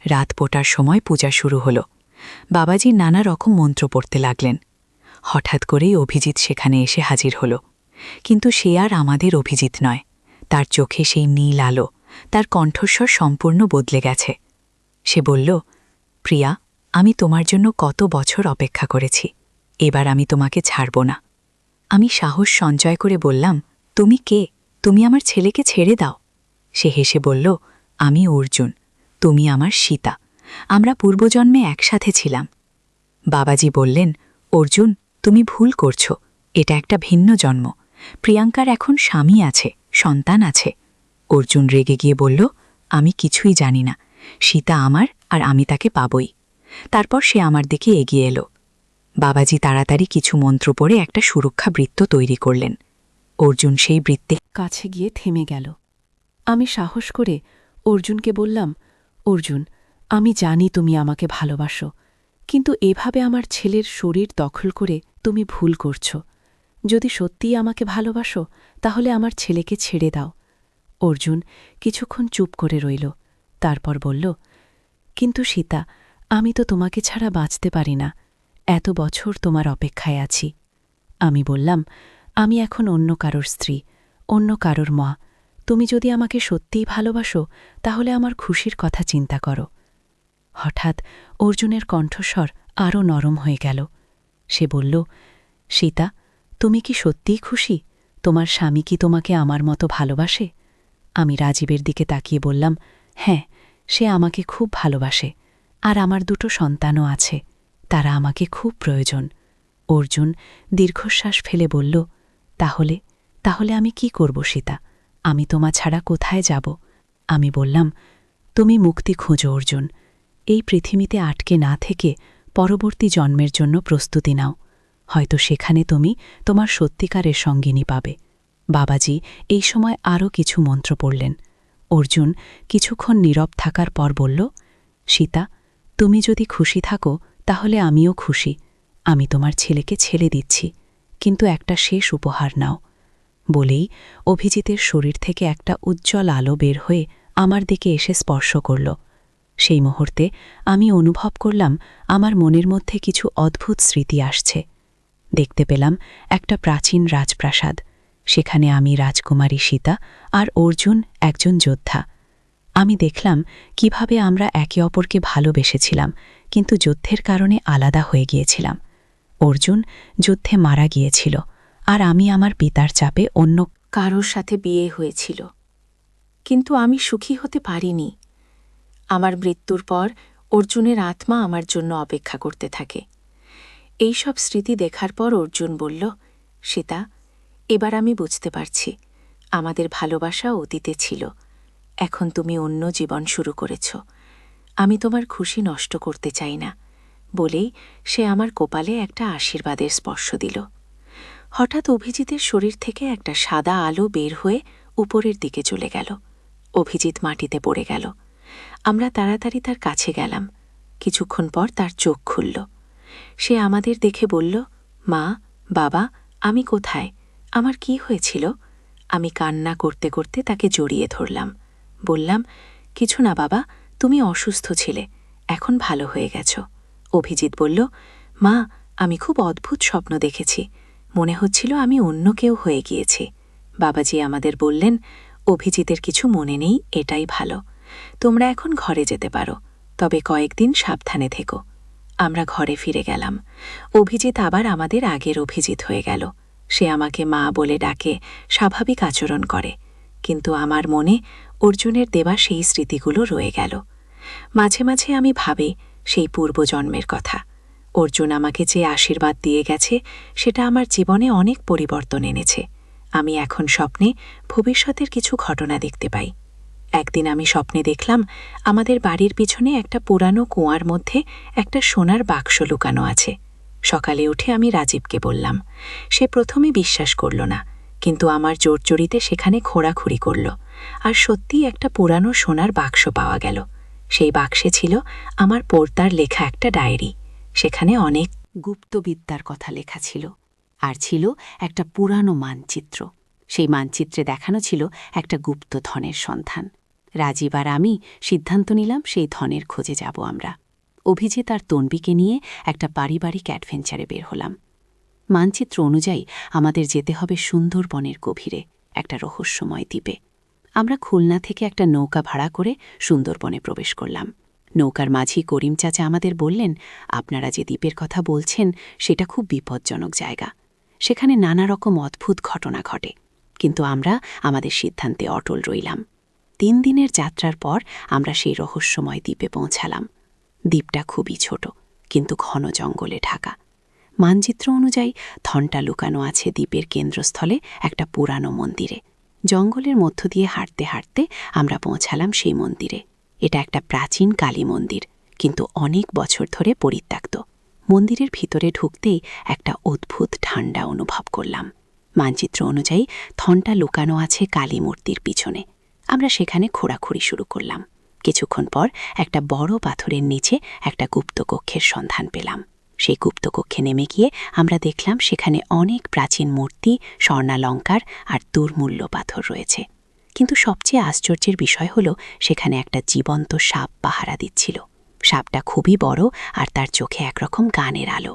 রাত পোটার সময় পূজা শুরু হল। বাবাজি নানা রকম মন্ত্র পড়তে লাগলেন। হঠাৎ করেই অভিজিৎ সেখানে এসে হাজির হল। কিন্তু সে আর আমাদের অভিজিৎ নয়। তার চোখে সেই নীল আলো, তার কণ্ঠস্বর সম্পূর্ণ বদলে গেছে। সে বলল, প্রিয়া, আমি তোমার জন্য কত বছর অপেক্ষা করেছি। এবার আমি তোমাকে ছাড়ব না। আমি সাহস সঞ্চয় করে বললাম, তুমি কে? তুমি আমার ছেলেকে ছেড়ে দাও। সে হেসে বলল, আমি অর্জুন, তুমি আমার সীতা। আমরা পূর্বজন্মে একসাথে ছিলাম। বাবাজি বললেন, অর্জুন, তুমি ভুল করছ, এটা একটা ভিন্ন জন্ম। প্রিয়াঙ্কার এখন স্বামী আছে, সন্তান আছে। অর্জুন রেগে গিয়ে বলল, আমি কিছুই জানি না। সীতা আমার, আর আমি তাকে পাবই। তারপর সে আমার দিকে এগিয়ে এলো। বাবাজি তাড়াতাড়ি কিছু মন্ত্র পড়ে একটা সুরক্ষা বৃত্ত তৈরি করলেন। অর্জুন সেই বৃত্তে কাছে গিয়ে থেমে গেল। আমি সাহস করে অর্জুনকে বললাম, অর্জুন, আমি জানি তুমি আমাকে ভালোবাসো, কিন্তু এভাবে আমার ছেলের শরীর দখল করে তুমি ভুল করছ। যদি সত্যিই আমাকে ভালোবাসো তাহলে আমার ছেলেকে ছেড়ে দাও। অর্জুন কিছুক্ষণ চুপ করে রইল, তারপর বলল, কিন্তু সীতা, আমি তো তোমাকে ছাড়া বাঁচতে পারি না। এত বছর তোমার অপেক্ষায় আছি। আমি বললাম, আমি এখন অন্য কারোর স্ত্রী, অন্য কারোর মা। তুমি যদি আমাকে সত্যিই ভালোবাসো তাহলে আমার খুশির কথা চিন্তা করো। হঠাৎ অর্জুনের কণ্ঠস্বর আরও নরম হয়ে গেল। সে বলল, সীতা, তুমি কি সত্যিই খুশি? তোমার স্বামী কি তোমাকে আমার মতো ভালোবাসে? আমি রাজীবের দিকে তাকিয়ে বললাম, হ্যাঁ, সে আমাকে খুব ভালোবাসে, আর আমার দুটো সন্তানও আছে। তারা আমাকে খুব প্রয়োজন। অর্জুন দীর্ঘশ্বাস ফেলে বলল, তাহলে তাহলে আমি কি করব সীতা? আমি তোমা ছাড়া কোথায় যাব? আমি বললাম, তুমি মুক্তি খোঁজো অর্জুন। এই পৃথিবীতে আটকে না থেকে পরবর্তী জন্মের জন্য প্রস্তুতি নাও। হয়তো সেখানে তুমি তোমার সত্যিকারের সঙ্গিনী পাবে। বাবাজি এই সময় আরও কিছু মন্ত্র পড়লেন। অর্জুন কিছুক্ষণ নীরব থাকার পর বলল, সীতা, তুমি যদি খুশি থাকো তাহলে আমিও খুশি। আমি তোমার ছেলেকে ছেড়ে দিচ্ছি, কিন্তু একটা শেষ উপহার নাও। বলেই অভিজিতের শরীর থেকে একটা উজ্জ্বল আলো বের হয়ে আমার দিকে এসে স্পর্শ করল। সেই মুহূর্তে আমি অনুভব করলাম আমার মনের মধ্যে কিছু অদ্ভুত স্মৃতি আসছে। দেখতে পেলাম একটা প্রাচীন রাজপ্রাসাদ। সেখানে আমি রাজকুমারী সীতা আর অর্জুন একজন যোদ্ধা। আমি দেখলাম কিভাবে আমরা একে অপরকে ভালোবেসেছিলাম, কিন্তু যুদ্ধের কারণে আলাদা হয়ে গিয়েছিলাম। অর্জুন যুদ্ধে মারা গিয়েছিল, আর আমি আমার পিতার চাপে অন্য কারোর সাথে বিয়ে হয়েছিল, কিন্তু আমি সুখী হতে পারিনি। আমার মৃত্যুর পর অর্জুনের আত্মা আমার জন্য অপেক্ষা করতে থাকে। এই সব স্মৃতি দেখার পর অর্জুন বলল, সীতা, এবার আমি বুঝতে পারছি আমাদের ভালোবাসা অতীতে ছিল, এখন তুমি অন্য জীবন শুরু করেছ। আমি তোমার খুশি নষ্ট করতে চাই না। বলেই সে আমার কপালে একটা আশীর্বাদের স্পর্শ দিল। হঠাৎ অভিজিতের শরীর থেকে একটা সাদা আলো বের হয়ে উপরের দিকে চলে গেল। অভিজিৎ মাটিতে পড়ে গেল। আমরা তাড়াতাড়ি তার কাছে গেলাম। কিছুক্ষণ পর তার চোখ খুলল। সে আমাদের দেখে বলল, মা, বাবা, আমি কোথায়? আমার কি হয়েছিল? আমি কান্না করতে করতে তাকে জড়িয়ে ধরলাম। বললাম, কিছু না বাবা, তুমি অসুস্থ ছিলে, এখন ভালো হয়ে গেছ। অভিজিৎ বলল, মা, আমি খুব অদ্ভুত স্বপ্ন দেখেছি, মনে হচ্ছিল আমি অন্য কেউ হয়ে গিয়েছি। বাবাজি আমাদের বললেন, অভিজিতের কিছু মনে নেই, এটাই ভালো। তোমরা এখন ঘরে যেতে পারো, তবে কয়েকদিন সাবধানে থেকো। আমরা ঘরে ফিরে গেলাম। অভিজিৎ আবার আমাদের আগের অভিজিৎ হয়ে গেল। সে আমাকে মা বলে ডাকে, স্বাভাবিক আচরণ করে, কিন্তু আমার মনে অর্জুনের দেওয়া সেই স্মৃতিগুলো রয়ে গেল। মাঝে মাঝে আমি ভাবি সেই পূর্বজন্মের কথা। অর্জুন আমাকে যে আশীর্বাদ দিয়ে গেছে সেটা আমার জীবনে অনেক পরিবর্তন এনেছে। আমি এখন স্বপ্নে ভবিষ্যতের কিছু ঘটনা দেখতে পাই। একদিন আমি স্বপ্নে দেখলাম আমাদের বাড়ির পিছনে একটা পুরানো কুয়ার মধ্যে একটা সোনার বাক্স লুকানো আছে। সকালে উঠে আমি রাজীবকে বললাম। সে প্রথমে বিশ্বাস করল না, কিন্তু আমার জোরজড়িতে সেখানে খোঁড়াখুড়ি করল, আর সত্যিই একটা পুরানো সোনার বাক্স পাওয়া গেল। সেই বাক্সে ছিল আমার পোর্তার লেখা একটা ডায়েরি। সেখানে অনেক গুপ্তবিদ্যার কথা লেখা ছিল, আর ছিল একটা পুরানো মানচিত্র। সেই মানচিত্রে দেখানো ছিল একটা গুপ্ত ধনের সন্ধান। রাজীব আর আমি সিদ্ধান্ত নিলাম সেই ধনের খোঁজে যাব আমরা। অভিজিৎ আর তন্বীকে নিয়ে একটা পারিবারিক অ্যাডভেঞ্চারে বের হলাম। মানচিত্র অনুযায়ী আমাদের যেতে হবে সুন্দরবনের গভীরে একটা রহস্যময় দ্বীপে। আমরা খুলনা থেকে একটা নৌকা ভাড়া করে সুন্দরবনে প্রবেশ করলাম। নৌকার মাঝি করিম চাচা আমাদের বললেন, আপনারা যে দ্বীপের কথা বলছেন সেটা খুব বিপজ্জনক জায়গা। সেখানে নানা রকম অদ্ভুত ঘটনা ঘটে। কিন্তু আমরা আমাদের সিদ্ধান্তে অটল রইলাম। 3 দিনের যাত্রার পর আমরা সেই রহস্যময় দ্বীপে পৌঁছালাম। দ্বীপটা খুবই ছোট, কিন্তু ঘন জঙ্গলে ঢাকা। মানচিত্র অনুযায়ী থনটা লুকানো আছে দ্বীপের কেন্দ্রস্থলে একটা পুরানো মন্দিরে। জঙ্গলের মধ্য দিয়ে হাঁটতে হাঁটতে আমরা পৌঁছালাম সেই মন্দিরে। এটা একটা প্রাচীন কালী মন্দির, কিন্তু অনেক বছর ধরে পরিত্যক্ত। মন্দিরের ভিতরে ঢুকতেই একটা অদ্ভুত ঠান্ডা অনুভব করলাম। মানচিত্র অনুযায়ী থনটা লুকানো আছে কালী মূর্তির পিছনে। আমরা সেখানে খোঁড়াখুড়ি শুরু করলাম। কিছুক্ষণ পর একটা বড় পাথরের নিচে একটা গুপ্তকক্ষের সন্ধান পেলাম। সেই গুপ্তকক্ষে নেমে গিয়ে আমরা দেখলাম সেখানে অনেক প্রাচীন মূর্তি, স্বর্ণালঙ্কার আর দুর্মূল্য পাথর রয়েছে। কিন্তু সবচেয়ে আশ্চর্যের বিষয় হল সেখানে একটা জীবন্ত সাপ পাহারা দিচ্ছিল। সাপটা খুবই বড় আর তার চোখে একরকম গানের আলো।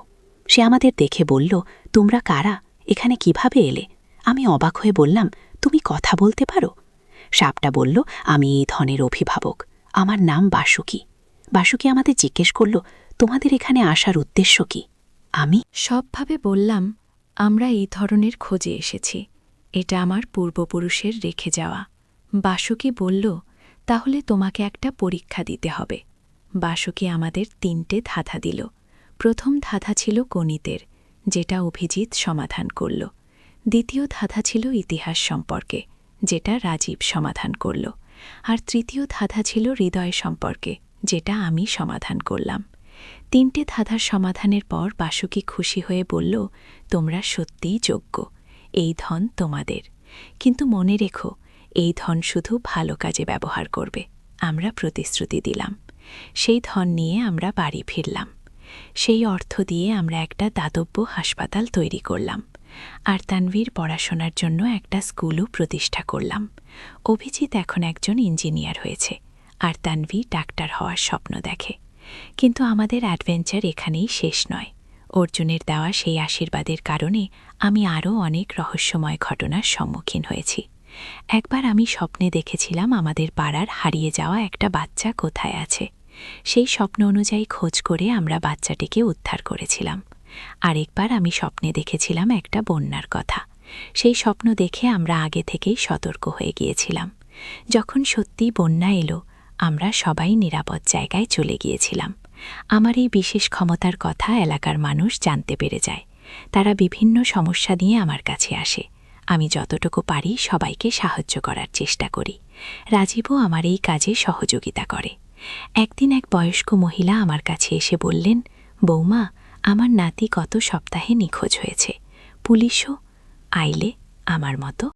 সে আমাদের দেখে বলল, তোমরা কারা? এখানে কিভাবে এলে? আমি অবাক হয়ে বললাম, তুমি কথা বলতে পারো? সাপটা বলল, আমি এই ধনের অভিভাবক। আমার নাম বাসুকি। বাসুকি আমাদের জিজ্ঞেস করল, তোমাদের এখানে আসার উদ্দেশ্য কি? আমি সবভাবে বললাম, আমরা এই ধরনের খোঁজে এসেছি। এটা আমার পূর্বপুরুষের রেখে যাওয়া। বাসুকি বলল, তাহলে তোমাকে একটা পরীক্ষা দিতে হবে। বাসুকি আমাদের 3টে ধাঁধা দিল। প্রথম ধাঁধা ছিল গণিতের, যেটা অভিজিৎ সমাধান করল। দ্বিতীয় ধাঁধা ছিল ইতিহাস সম্পর্কে, যেটা রাজীব সমাধান করল। আর তৃতীয় ধাঁধা ছিল হৃদয় সম্পর্কে, যেটা আমি সমাধান করলাম। 3টে ধাঁধার সমাধানের পর বাসুকি খুশি হয়ে বলল, তোমরা সত্যিই যোগ্য। এই ধন তোমাদের। কিন্তু মনে রেখো, এই ধন শুধু ভালো কাজে ব্যবহার করবে। আমরা প্রতিশ্রুতি দিলাম। সেই ধন নিয়ে আমরা বাড়ি ফিরলাম। সেই অর্থ দিয়ে আমরা একটা দাতব্য হাসপাতাল তৈরি করলাম, আর তানভীর পড়াশোনার জন্য একটা স্কুলও প্রতিষ্ঠা করলাম। অভিজিৎ এখন একজন ইঞ্জিনিয়ার হয়েছে, আর তানভী ডাক্তার হওয়ার স্বপ্ন দেখে। কিন্তু আমাদের অ্যাডভেঞ্চার এখানেই শেষ নয়। অর্জুনের দেওয়া সেই আশীর্বাদের কারণে আমি আরও অনেক রহস্যময় ঘটনার সম্মুখীন হয়েছি। একবার আমি স্বপ্নে দেখেছিলাম আমাদের পাড়ার হারিয়ে যাওয়া একটা বাচ্চা কোথায় আছে। সেই স্বপ্ন অনুযায়ী খোঁজ করে আমরা বাচ্চাটিকে উদ্ধার করেছিলাম। আরেকবার আমি স্বপ্নে দেখেছিলাম একটা বন্যার কথা। সেই স্বপ্ন দেখে আমরা আগে থেকেই সতর্ক হয়ে গিয়েছিলাম। যখন সত্যিই বন্যা এলো, আমরা সবাই নিরাপদ জায়গায় চলে গিয়েছিলাম। আমার এই বিশেষ ক্ষমতার কথা এলাকার মানুষ জানতে পেরে যায়। তারা বিভিন্ন সমস্যা নিয়ে আমার কাছে আসে। আমি যতটুকু পারি সবাইকে সাহায্য করার চেষ্টা করি। রাজীবও আমার এই কাজে সহযোগিতা করে। একদিন এক বয়স্ক মহিলা আমার কাছে এসে বললেন, বৌমা, আমার নাতি গত সপ্তাহে নিখোঁজ হয়েছে। পুলিশও আইলে আমার মতো